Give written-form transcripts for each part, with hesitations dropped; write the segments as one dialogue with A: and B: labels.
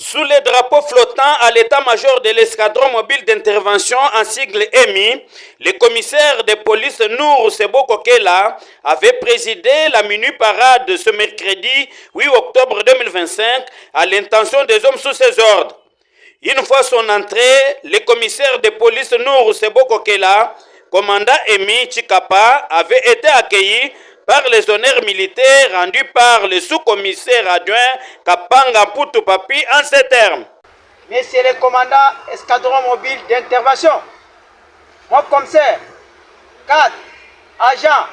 A: Sous le drapeau flottant à l'état-major de l'escadron mobile d'intervention en sigle EMI, le commissaire de police Nour Sebo Kokela avait présidé la minu-parade ce mercredi 8 octobre 2025 à l'intention des hommes sous ses ordres. Une fois son entrée, le commissaire de police Nour Sebo Kokela, commandant EMI Chikapa, avait été accueilli par les honneurs militaires rendus par le sous-commissaire adjoint Kapanga Poutou Papi en ces termes.
B: Monsieur le commandant escadron mobile d'intervention, mon commissaire, 4 agents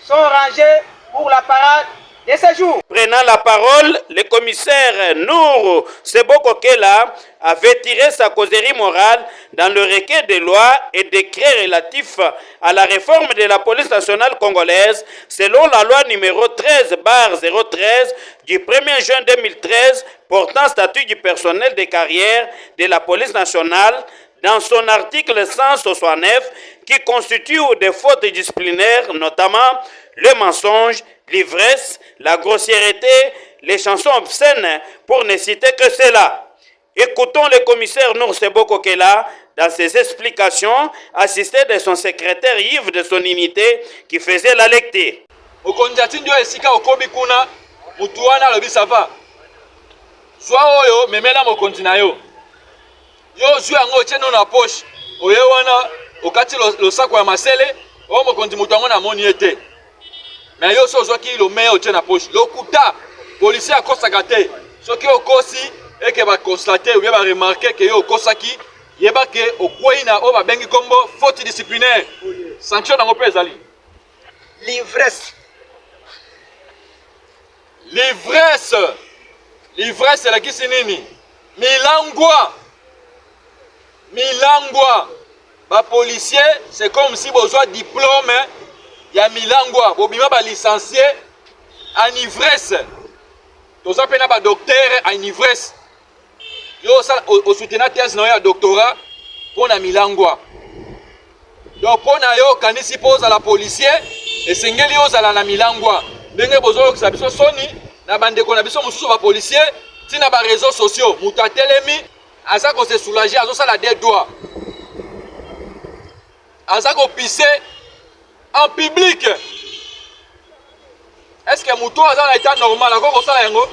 B: sont rangés pour la parade de ce jour.
A: Prenant la parole, le commissaire Nour Sebo Kokela avait tiré sa causerie morale dans le requête de lois et décrets relatifs à la réforme de la police nationale congolaise selon la loi numéro 13/013 du 1er juin 2013 portant statut du personnel de carrière de la police nationale dans son article 169 qui constitue des fautes disciplinaires, notamment le mensonge, l'ivresse, la grossièreté, les chansons obscènes, pour ne citer que cela. Écoutons le commissaire Nour Sebo Kokela dans ses explications, assisté de son secrétaire Yves de son unité qui faisait la lecture.
C: Yo zwi yango tsheno na poche oye wana okati lo sako ya masele o mokonzi mutu yango na moni ete mais yo so zwa ki lo me o tshena poche lokuta policier akosaka te soki okosi eke ba constater ou ba remarquer que yo okosaki yeba ke okwei na o ba bengi kombo faute disciplinaire sanction nango pe ezali l'ivresse la kisi nini milangwa ba policier c'est comme si besoin diplôme ya milangwa bobima ba licencié en ivresse toza pena ba docteur en ivresse yo ça au soutenir thèse na ya doctorat pour na milangwa donc pour na yo kanisi pose à la policier et sengeli yo zala na milangwa ndenge bozo ko biso soni na bande ko na biso mususu ba policier tina ba réseaux sociaux mutatelemi aza ko se soulager azo sala des doigts aza ko pisser en public. Est-ce que muto aza na état normal ako ko sala yango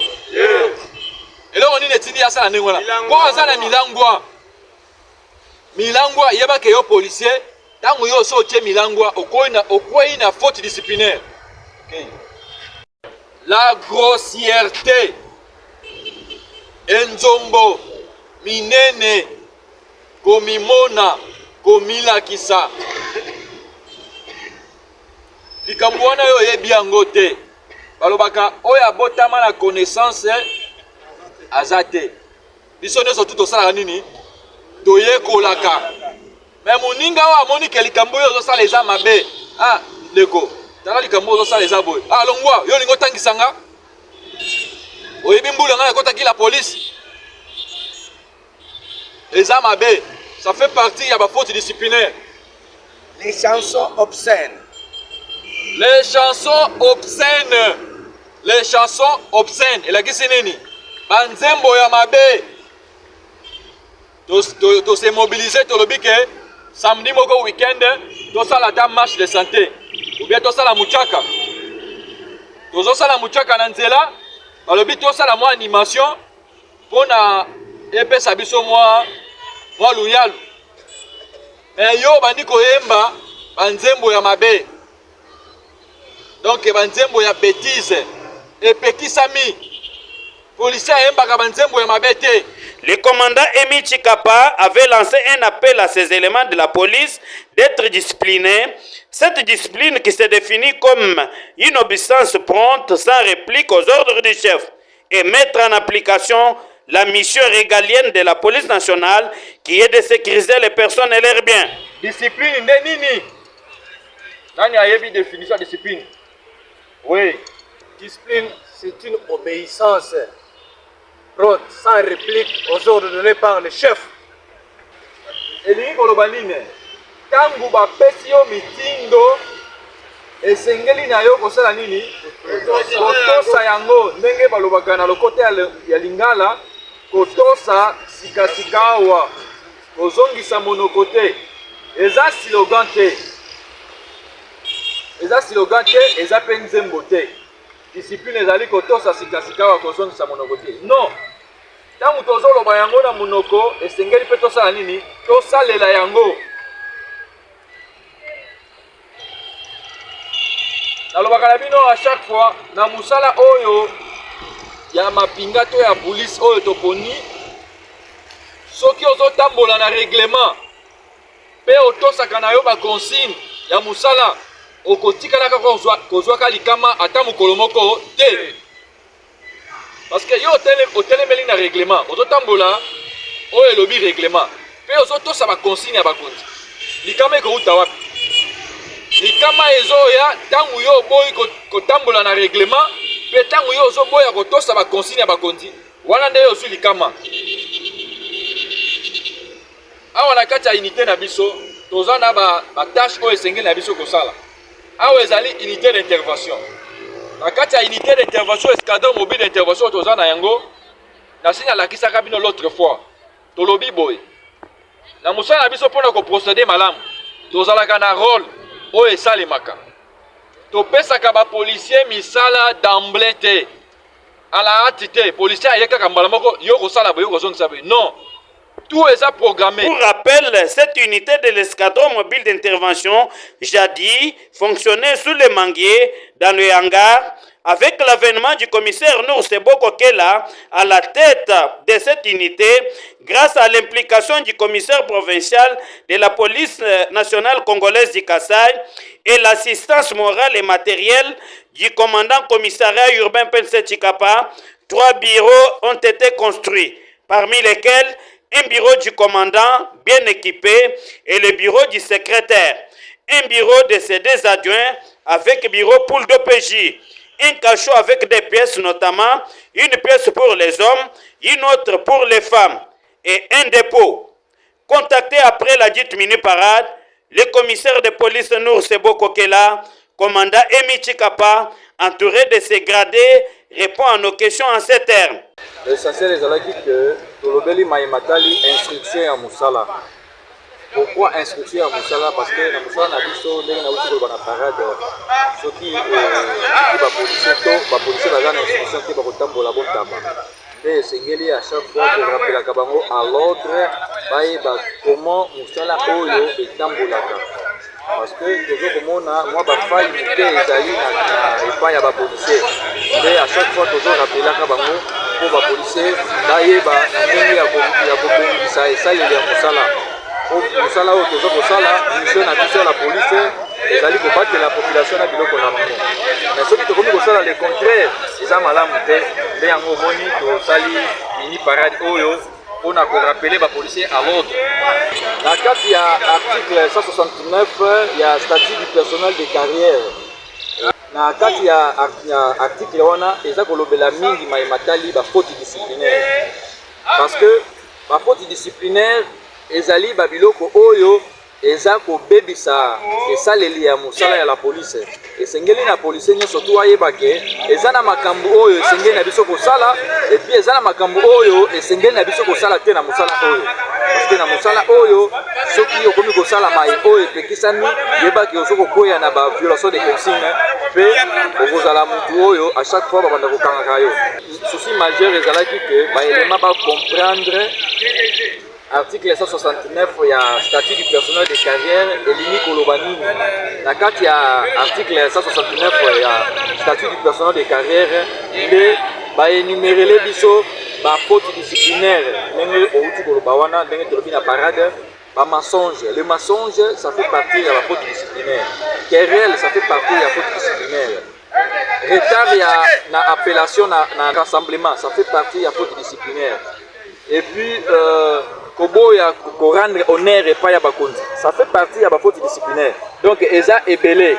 C: et là on ni netindi ya sala ndengona ko aza na milangwa yeba ke yo policier tango yo so tie milangwa okwei na faute disciplinaire. Okay. La grossièreté enzombo minene komimona komilakisa likambo wana yo yebi yango te balobaka oyo abotama na connaissance aza te biso nyonso tu tosalaka nini toyekolaka me moninga oyo amoni ke likambo oyo ozosala eza mabe ndeko tala likambo oyo ozosala eza boye longwa yo olingi otangisanga oyebi mbula ngai ekotaki la police eza mabe, ça fait partie de la faute disciplinaire.
B: Les chansons obscènes.
C: Les chansons obscènes. Et la kisineni. Banzembo ya mabe. To se mobiliser to lobike samedi moko weekend to sala ta marche de santé. Ou bien to sala muchaka. To sala muchaka na nzela, balobi to sala mo animation pour na epesa biso moi loyal. Mais yo bandi koyemba banzembo ya mabe. Donc banzembo ya bêtise et petit sami. Policier yemba ka banzembo ya mabe te.
A: Le commandant Emi Chikapa avait lancé un appel à ces éléments de la police d'être disciplinés. Cette discipline qui se définit comme une obéissance prompte sans réplique aux ordres du chef et mettre en application la mission régalienne de la police nationale qui est de sécuriser les personnes et leurs biens.
C: Discipline nde nini? Nani a yebi définition de discipline? Oui.
D: Discipline, c'est une obéissance prompte, sans réplique aux ordres donnés par le chef.
C: Elingi koloba nini? Tangu bapesi yo mitindo esengeli na yo kosala nini? Kotosa yango ndenge balobaka na lokota ya Lingala kotosa sikasika awa kozongisa monoko te eza slogan te eza mpe nzembo te discipline ezali kotosa sikasika awa kozongisa monoko te non ntango tozoloba yango na monoko esengeli mpe tosala nini tosalela yango nalobaka na bino à chaque fois na mosala oyo ya mapinga to ya police oyo toponi soki ozotambola na règlement mpe otosaka na yo baconsigne ya mosala okotikalaka kozwaka likama ata mokolo moko te parce que yo otelemeli na règlement ozotambola oyo elobi règlement mpe ozotosa baconsigne ya bakonzi likama ekouta wapi likama ezoya ntango yo oboyi kotambola na règlement mpe ntango yo ozoboya kotosa baconsigne ya bakonzi wana nde ozwi likama awa na kati ya unité na biso toza na batâche oyo esengeli na biso kosala awa ezali unité d'intervention na kati ya unité d'intervention escadron mobile d'intervention toza na yango nasi nalakisaka bino l'autre fois tolobi boye na mosala na biso mpona koprocéder malamu tozalaka na rôle oyo esalemaka topesaka bapolisier misala d'emblée te ala hati te policier ayekaka mbala moko yo kosala boye kozongisa boye non tout est programmé.
A: Pour rappel, cette unité de l'escadron mobile d'intervention jadis fonctionnait sous les manguiers dans le hangar avec l'avènement du commissaire Nour Seboko Kela à la tête de cette unité grâce à l'implication du commissaire provincial de la police nationale congolaise du Kasaï et l'assistance morale et matérielle du commandant commissariat urbain Pense Chikapa. 3 bureaux ont été construits, parmi lesquels un bureau du commandant bien équipé et le bureau du secrétaire, un bureau de ses 2 adjoints avec bureau pour l'OPJ, un cachot avec des pièces notamment, une pièce pour les hommes, une autre pour les femmes et un dépôt. Contacté après la dite mini-parade, le commissaire de police Nour Seboko Kela, commandant Emi Chikapa, entouré de ses gradés, répond à nos questions en ces termes.
C: L'essentiel ezalaki que tolobeli Maïmatali instruction ya musala. Pourquoi instruction ya musala? Parce que na musala na biso ndenge na uti koloba na parade soki bapolisier baza na instruction te bakotambola botama nde esengeli à chaque fois korapelaka bango à l'ordre bayeba comment musala oyo etambolaka parce que tozokomona mwa bafai mike ezali na epai ya bapolisier nde à chaque fois tozorapelaka bango mpo bapolisier bayeba na ndenge ya kobongisa esaleli ya mosala mosala oyo toza kosala mission na biso ya la police ezali kobatela population na biloko na bango mais soki tokomi kosala le contraire eza malamu te nde yango omoni tosali mini parade oyo mpona korapele bapolisier à l'ordre na kati ya article 169 ya statut du personnel de carrière na kati ya article wana eza kolobela mingi Maïmatali bafaute disciplinaire parce que bafaute disciplinaire ezali babiloko oyo eza kobebisa esaleli ya mosala ya la police esengeli na police nyonso tu ayeba ke eza na makambo oyo esengeli na biso kosala epuis eza na makambo oyo esengeli na biso kosala te na mosala oyo parce que na mosala oyo soki okomi kosala mai oyo epekisani yebaki ozokokwea na baviolation de consigne mpe okozala mutu oyo à chaque fois babanda kokangaka yo souci majeur ezalaki ke baelema bacomprendre article 169 ya statut du personnel de carrière elingi koloba nini na kati ya article 169 ya statut du personnel de carrière nde baénumérele biso bafaute disciplinaire ndenge outi koloba wana ndenge tolobi na parade bamensonge. Le mensonge ça fait partie de la faute disciplinaire, querelle ça fait partie de la faute disciplinaire, retard na appellation na rassemblement ça fait partie de la faute disciplinaire, et puis koboya ko rendre honneur et pas ya bakonzi ça fait partie ya ba faute disciplinaire. Donc eza ebelé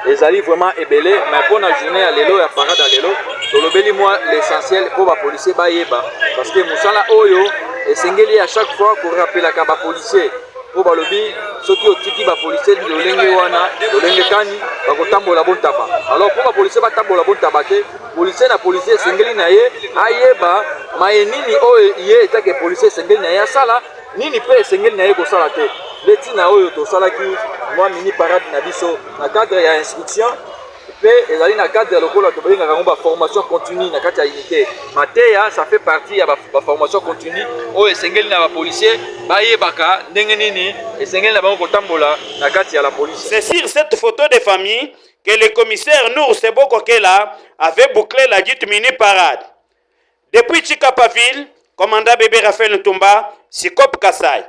C: ezali vraiment ebelé, mais pour la journée à lelo ya parade à lelo tolobeli moi l'essentiel pour ba policier bayeba parce que musala oyo esengeli à chaque fois ko rappela ka ba policier po balobi soki otiki bapolisier lolenge wana lolenge kani bakotambola bontaba. Alors po bapolisier batambola bontaba te, policier na policier esengeli na ye ayeba maye nini oyo ye etake policier esengeli na ye asala, nini mpe esengeli na ye kosala te. Nde ntina oyo tosalaki mwa mini parade na biso na cadre ya instruction pe ezali na cadre lokola tobengaka yango formation continue na kati ya unité. Mateya ça fait partie ya formation continue oyo esengeli na bapolisier bayebaka ndenge nini esengeli na bango kotambola na kati ya la police.
A: C'est sur cette photo de famille que le commissaire Nour Seboko Kela avait bouclé la dite mini-parade. Depuis Chikapaville, commandant Bébé Raphaël Ntumba, Sikop Kassai.